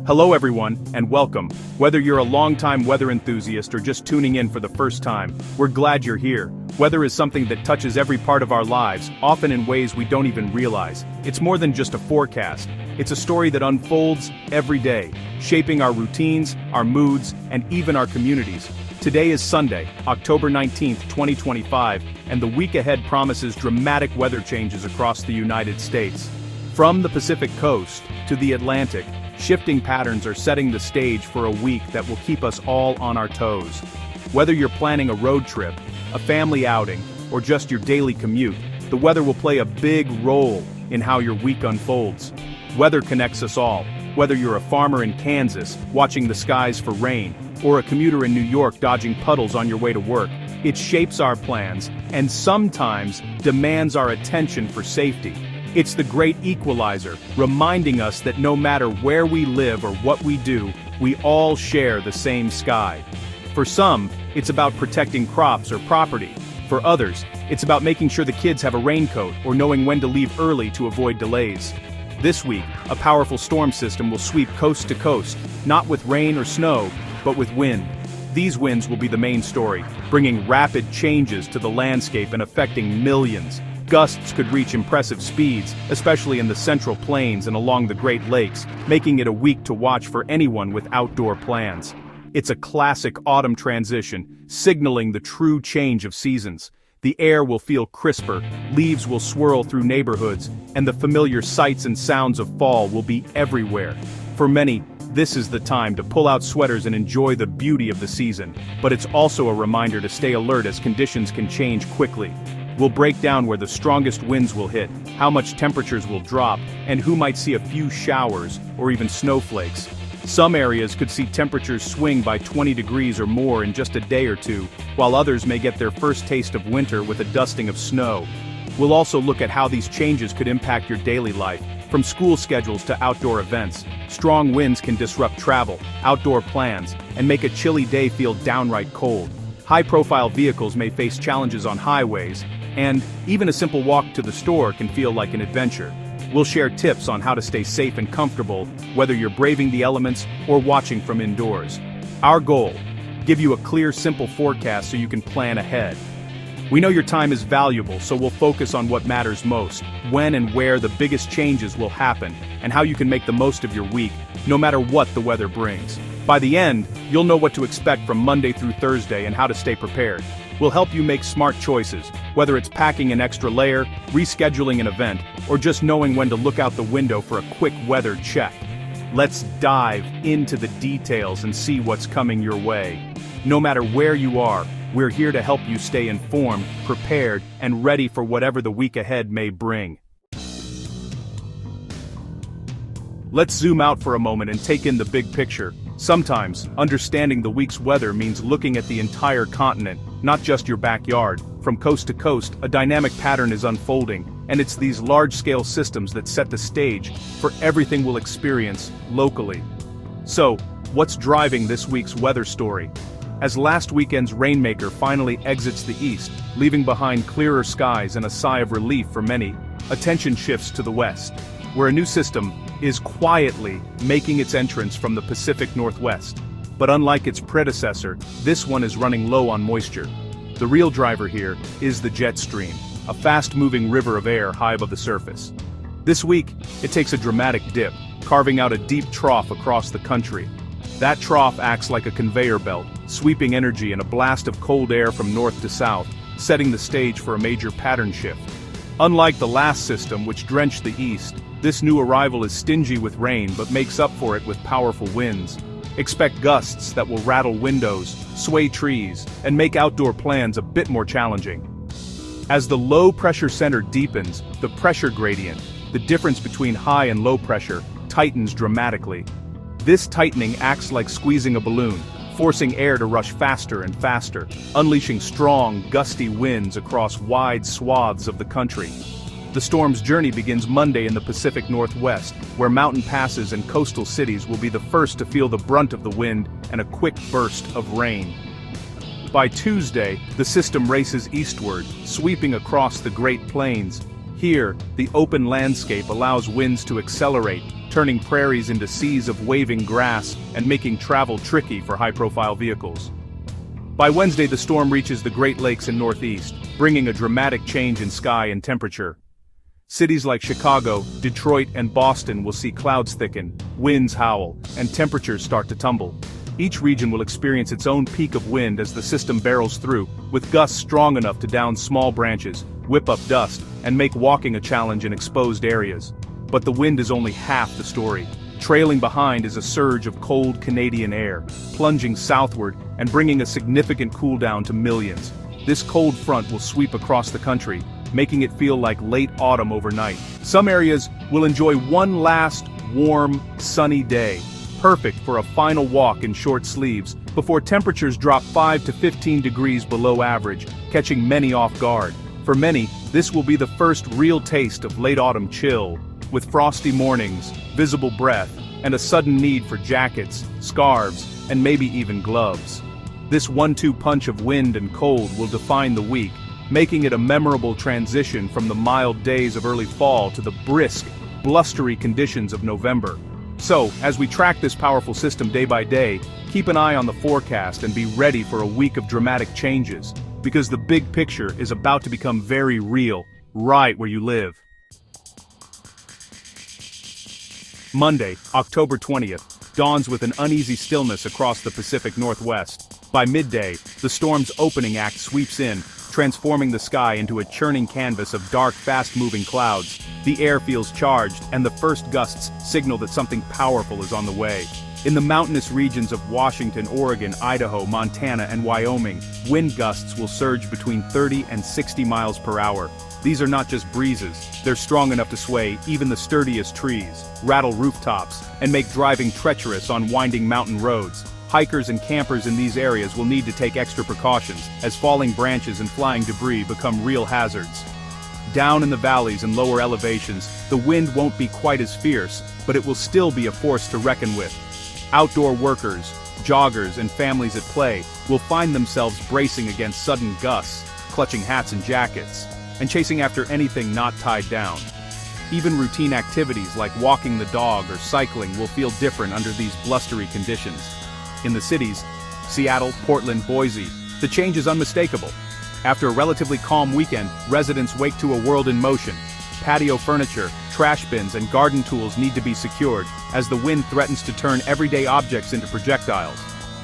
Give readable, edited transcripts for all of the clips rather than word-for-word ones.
Hello everyone, and welcome. Whether you're a longtime weather enthusiast or just tuning in for the first time, we're glad you're here. Weather is something that touches every part of our lives, often in ways we don't even realize. It's more than just a forecast. It's a story that unfolds every day, shaping our routines, our moods, and even our communities. Today is Sunday, October 19th, 2025, and the week ahead promises dramatic weather changes across the United States. From the Pacific Coast to the Atlantic, shifting patterns are setting the stage for a week that will keep us all on our toes. Whether you're planning a road trip, a family outing, or just your daily commute, the weather will play a big role in how your week unfolds. Weather connects us all, whether you're a farmer in Kansas watching the skies for rain, or a commuter in New York dodging puddles on your way to work. It shapes our plans, and sometimes demands our attention for safety. It's the great equalizer, reminding us that no matter where we live or what we do, we all share the same sky. For some, it's about protecting crops or property. For others, it's about making sure the kids have a raincoat or knowing when to leave early to avoid delays. This week, a powerful storm system will sweep coast to coast, not with rain or snow, but with wind. These winds will be the main story, bringing rapid changes to the landscape and affecting millions. Gusts could reach impressive speeds, especially in the Central Plains and along the Great Lakes, making it a week to watch for anyone with outdoor plans. It's a classic autumn transition, signaling the true change of seasons. The air will feel crisper, leaves will swirl through neighborhoods, and the familiar sights and sounds of fall will be everywhere. For many, this is the time to pull out sweaters and enjoy the beauty of the season, but it's also a reminder to stay alert as conditions can change quickly. We'll break down where the strongest winds will hit, how much temperatures will drop, and who might see a few showers or even snowflakes. Some areas could see temperatures swing by 20 degrees or more in just a day or two, while others may get their first taste of winter with a dusting of snow. We'll also look at how these changes could impact your daily life, from school schedules to outdoor events. Strong winds can disrupt travel, outdoor plans, and make a chilly day feel downright cold. High-profile vehicles may face challenges on highways, and even a simple walk to the store can feel like an adventure. We'll share tips on how to stay safe and comfortable, whether you're braving the elements or watching from indoors. Our goal: give you a clear, simple forecast so you can plan ahead. We know your time is valuable, so we'll focus on what matters most, when and where the biggest changes will happen, and how you can make the most of your week, no matter what the weather brings. By the end, you'll know what to expect from Monday through Thursday and how to stay prepared. We'll help you make smart choices, whether it's packing an extra layer, rescheduling an event, or just knowing when to look out the window for a quick weather check. Let's dive into the details and see what's coming your way. No matter where you are, we're here to help you stay informed, prepared, and ready for whatever the week ahead may bring. Let's zoom out for a moment and take in the big picture. Sometimes, understanding the week's weather means looking at the entire continent, not just your backyard. From coast to coast, a dynamic pattern is unfolding, and it's these large-scale systems that set the stage for everything we'll experience locally. So, what's driving this week's weather story? As last weekend's rainmaker finally exits the east, leaving behind clearer skies and a sigh of relief for many, attention shifts to the west, where a new system is quietly making its entrance from the Pacific Northwest. But unlike its predecessor, this one is running low on moisture. The real driver here is the jet stream, a fast-moving river of air high above the surface. This week, it takes a dramatic dip, carving out a deep trough across the country. That trough acts like a conveyor belt, sweeping energy and a blast of cold air from north to south, setting the stage for a major pattern shift. Unlike the last system, which drenched the east, this new arrival is stingy with rain but makes up for it with powerful winds. Expect gusts that will rattle windows, sway trees, and make outdoor plans a bit more challenging. As the low-pressure center deepens, the pressure gradient, the difference between high and low pressure, tightens dramatically. This tightening acts like squeezing a balloon, forcing air to rush faster and faster, unleashing strong, gusty winds across wide swaths of the country. The storm's journey begins Monday in the Pacific Northwest, where mountain passes and coastal cities will be the first to feel the brunt of the wind and a quick burst of rain. By Tuesday, the system races eastward, sweeping across the Great Plains. Here, the open landscape allows winds to accelerate, turning prairies into seas of waving grass and making travel tricky for high-profile vehicles. By Wednesday, the storm reaches the Great Lakes and Northeast, bringing a dramatic change in sky and temperature. Cities like Chicago, Detroit, and Boston will see clouds thicken, winds howl, and temperatures start to tumble. Each region will experience its own peak of wind as the system barrels through, with gusts strong enough to down small branches, whip up dust, and make walking a challenge in exposed areas. But the wind is only half the story. Trailing behind is a surge of cold Canadian air, plunging southward and bringing a significant cooldown to millions. This cold front will sweep across the country, making it feel like late autumn overnight. Some areas will enjoy one last, warm, sunny day, perfect for a final walk in short sleeves, before temperatures drop 5 to 15 degrees below average, catching many off guard. For many, this will be the first real taste of late autumn chill, with frosty mornings, visible breath, and a sudden need for jackets, scarves, and maybe even gloves. This 1-2 punch of wind and cold will define the week, making it a memorable transition from the mild days of early fall to the brisk, blustery conditions of November. So, as we track this powerful system day by day, keep an eye on the forecast and be ready for a week of dramatic changes, because the big picture is about to become very real, right where you live. Monday, October 20th, dawns with an uneasy stillness across the Pacific Northwest. By midday, the storm's opening act sweeps in, transforming the sky into a churning canvas of dark, fast-moving clouds. The air feels charged, and the first gusts signal that something powerful is on the way. In the mountainous regions of Washington, Oregon, Idaho, Montana, and Wyoming, wind gusts will surge between 30 and 60 miles per hour. These are not just breezes, they're strong enough to sway even the sturdiest trees, rattle rooftops, and make driving treacherous on winding mountain roads. Hikers and campers in these areas will need to take extra precautions, as falling branches and flying debris become real hazards. Down in the valleys and lower elevations, the wind won't be quite as fierce, but it will still be a force to reckon with. Outdoor workers, joggers, and families at play will find themselves bracing against sudden gusts, clutching hats and jackets, and chasing after anything not tied down. Even routine activities like walking the dog or cycling will feel different under these blustery conditions. In the cities, Seattle, Portland, Boise, the change is unmistakable. After a relatively calm weekend, residents wake to a world in motion. Patio furniture, trash bins, and garden tools need to be secured, as the wind threatens to turn everyday objects into projectiles.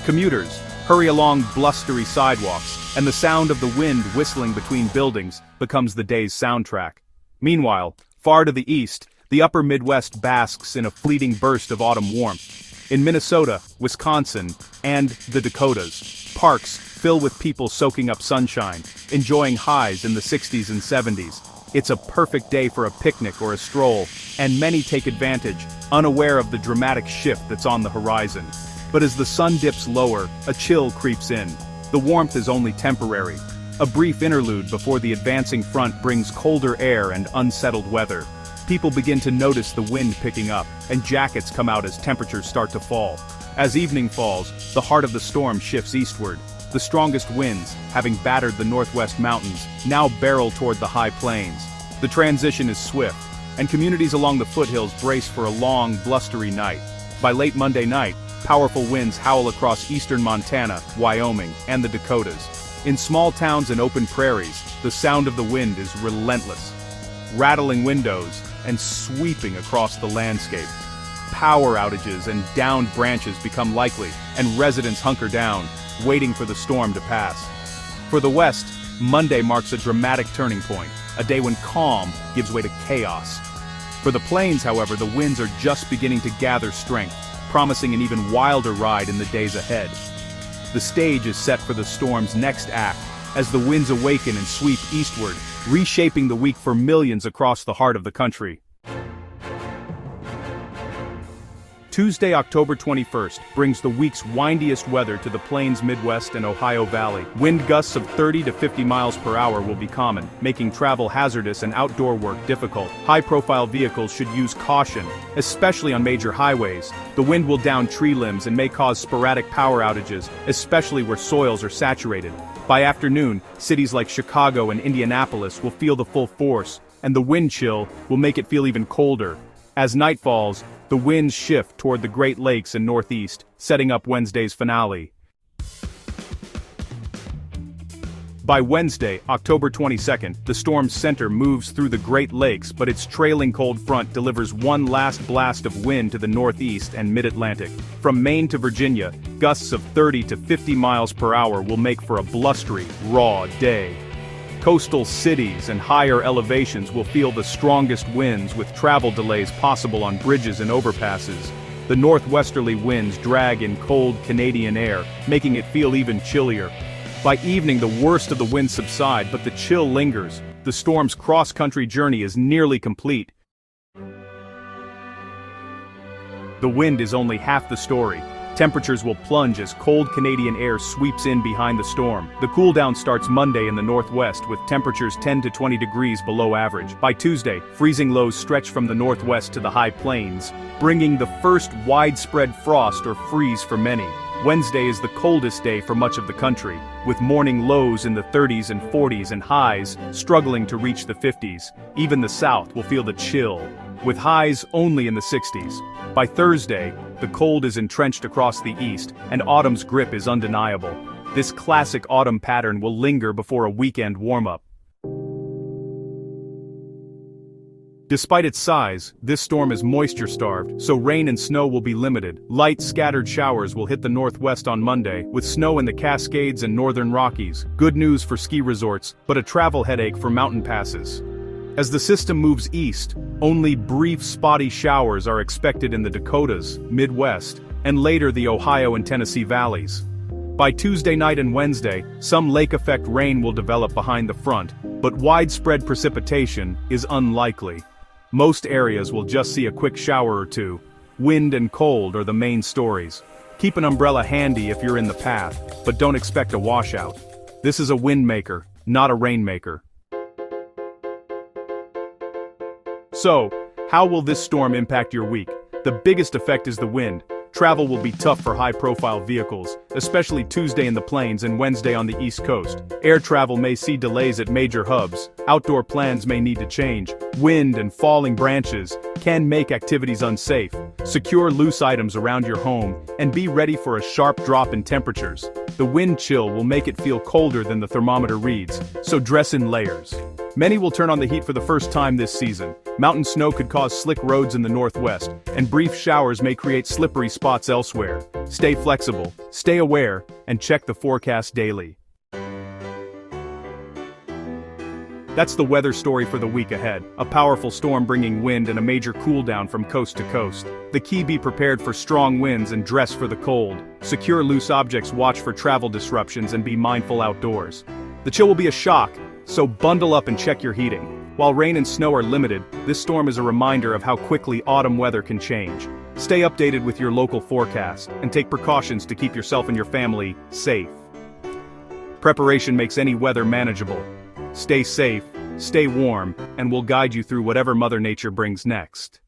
Commuters hurry along blustery sidewalks, and the sound of the wind whistling between buildings becomes the day's soundtrack. Meanwhile, far to the east, the upper Midwest basks in a fleeting burst of autumn warmth. In Minnesota, Wisconsin, and the Dakotas, parks fill with people soaking up sunshine, enjoying highs in the 60s and 70s. It's a perfect day for a picnic or a stroll, and many take advantage, unaware of the dramatic shift that's on the horizon. But as the sun dips lower, a chill creeps in. The warmth is only temporary. A brief interlude before the advancing front brings colder air and unsettled weather. People begin to notice the wind picking up, and jackets come out as temperatures start to fall. As evening falls, the heart of the storm shifts eastward. The strongest winds, having battered the northwest mountains, now barrel toward the high plains. The transition is swift, and communities along the foothills brace for a long, blustery night. By late Monday night, powerful winds howl across eastern Montana, Wyoming, and the Dakotas. In small towns and open prairies, the sound of the wind is relentless, rattling windows and sweeping across the landscape. Power outages and downed branches become likely, and residents hunker down, waiting for the storm to pass. For the West, Monday marks a dramatic turning point, a day when calm gives way to chaos. For the plains, however, the winds are just beginning to gather strength, promising an even wilder ride in the days ahead. The stage is set for the storm's next act, as the winds awaken and sweep eastward, reshaping the week for millions across the heart of the country. Tuesday, October 21st, brings the week's windiest weather to the Plains, Midwest, and Ohio Valley. Wind gusts of 30 to 50 miles per hour will be common, making travel hazardous and outdoor work difficult. High-profile vehicles should use caution, especially on major highways. The wind will down tree limbs and may cause sporadic power outages, especially where soils are saturated. By afternoon, cities like Chicago and Indianapolis will feel the full force, and the wind chill will make it feel even colder. As night falls, the winds shift toward the Great Lakes and Northeast, setting up Wednesday's finale. By Wednesday, October 22nd, the storm's center moves through the Great Lakes, but its trailing cold front delivers one last blast of wind to the northeast and mid-Atlantic. From Maine to Virginia, gusts of 30 to 50 miles per hour will make for a blustery, raw day. Coastal cities and higher elevations will feel the strongest winds, with travel delays possible on bridges and overpasses. The northwesterly winds drag in cold Canadian air, making it feel even chillier. By evening, the worst of the winds subside, but the chill lingers. The storm's cross-country journey is nearly complete. The wind is only half the story. Temperatures will plunge as cold Canadian air sweeps in behind the storm. The cool-down starts Monday in the northwest, with temperatures 10 to 20 degrees below average. By Tuesday, freezing lows stretch from the northwest to the high plains, bringing the first widespread frost or freeze for many. Wednesday is the coldest day for much of the country, with morning lows in the 30s and 40s and highs struggling to reach the 50s. Even the south will feel the chill, with highs only in the 60s. By Thursday, the cold is entrenched across the east, and autumn's grip is undeniable. This classic autumn pattern will linger before a weekend warm-up. Despite its size, this storm is moisture-starved, so rain and snow will be limited. Light, scattered showers will hit the northwest on Monday, with snow in the Cascades and northern Rockies. Good news for ski resorts, but a travel headache for mountain passes. As the system moves east, only brief spotty showers are expected in the Dakotas, Midwest, and later the Ohio and Tennessee valleys. By Tuesday night and Wednesday, some lake-effect rain will develop behind the front, but widespread precipitation is unlikely. Most areas will just see a quick shower or two. Wind and cold are the main stories. Keep an umbrella handy if you're in the path, but don't expect a washout. This is a wind maker, not a rainmaker. So, how will this storm impact your week? The biggest effect is the wind. Travel will be tough for high-profile vehicles, especially Tuesday in the plains and Wednesday on the East Coast. Air travel may see delays at major hubs. Outdoor plans may need to change. Wind and falling branches can make activities unsafe. Secure loose items around your home, and be ready for a sharp drop in temperatures. The wind chill will make it feel colder than the thermometer reads, so dress in layers. Many will turn on the heat for the first time this season. Mountain snow could cause slick roads in the northwest, and brief showers may create slippery spots elsewhere. Stay flexible, stay aware, and check the forecast daily. That's the weather story for the week ahead. A powerful storm bringing wind and a major cool-down from coast to coast. The key: be prepared for strong winds and dress for the cold. Secure loose objects, watch for travel disruptions, and be mindful outdoors. The chill will be a shock, so bundle up and check your heating. While rain and snow are limited, this storm is a reminder of how quickly autumn weather can change. Stay updated with your local forecast, and take precautions to keep yourself and your family safe. Preparation makes any weather manageable. Stay safe, stay warm, and we'll guide you through whatever Mother Nature brings next.